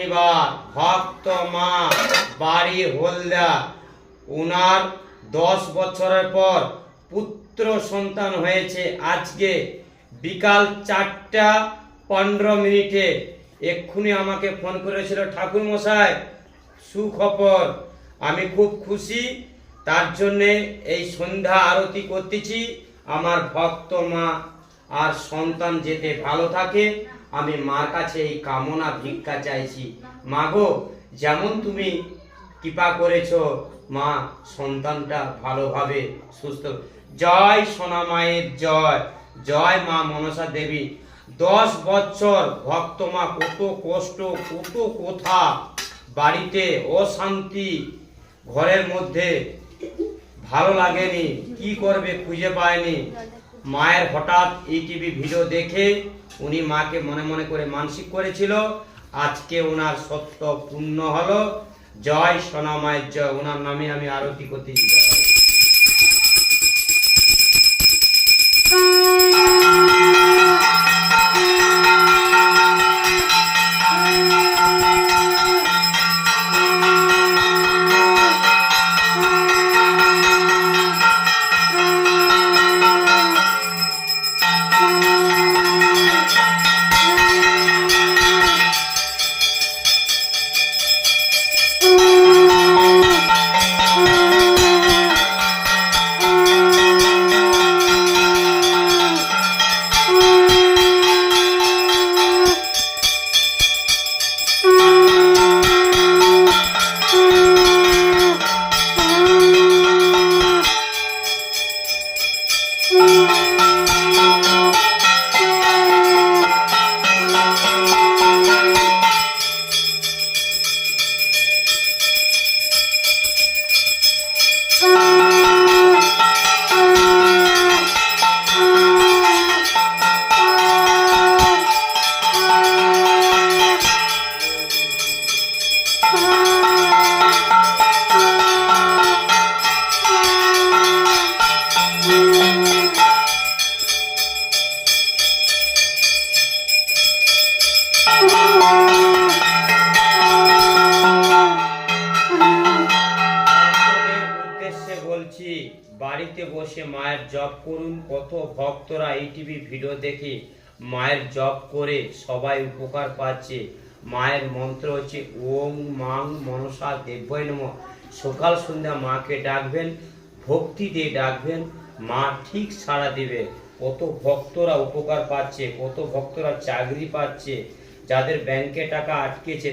শনিবার ভক্ত মা বাড়ি হলদা উনার 10 বছরের পর পুত্র সন্তান হয়েছে। আজকে বিকাল 4:15 এক্ষুনি আমাকে ফোন করেছিল, ঠাকুর মশাই সুখবর। আমি খুব খুশি, তার জন্যে এই সন্ধ্যা আরতি করতেছি। আমার ভক্ত মা আর সন্তান যেতে ভালো থাকে, আমি মার কাছে এই কামনা ভিক্ষা চাইছি। মা গো, যেমন তুমি কৃপা করেছো, মা সন্তানটা ভালোভাবে সুস্থ। জয় সোনা মায়ের জয়, জয় মা মনসা দেবী। 10 বছর ভক্ত মা কত কষ্ট, কত কথা, বাড়িতে অশান্তি, ঘরের মধ্যে ভালো লাগেনি, কি করবে খুঁজে পায়নি। মায়ের হঠাৎ টিভি ভিডিও দেখে উনি মাকে মনে মনে করে মানসিক করেছিল, আজকে ওনার সত্য পূর্ণ হলো। জয় সোনা মায়ের জয়। ওনার নামে আমি আরতি করতেছি। বলছি, বাড়িতে বসে মায়ের জপ করুন। কত ভক্তরা এই টিভি ভিডিও দেখে মায়ের জপ করে সবাই উপকার পাচ্ছে। মায়ের মন্ত্র হচ্ছে ওম মাং মনসা দেব্যই নমঃ। সকাল সন্ধ্যা মাকে ডাকবেন, ভক্তি দিয়ে ডাকবেন, মা ঠিক সাড়া দিবে। কত ভক্তরা উপকার পাচ্ছে, কত ভক্তরা চাকরি পাচ্ছে, যাদের ব্যাংকে টাকা আটকেছে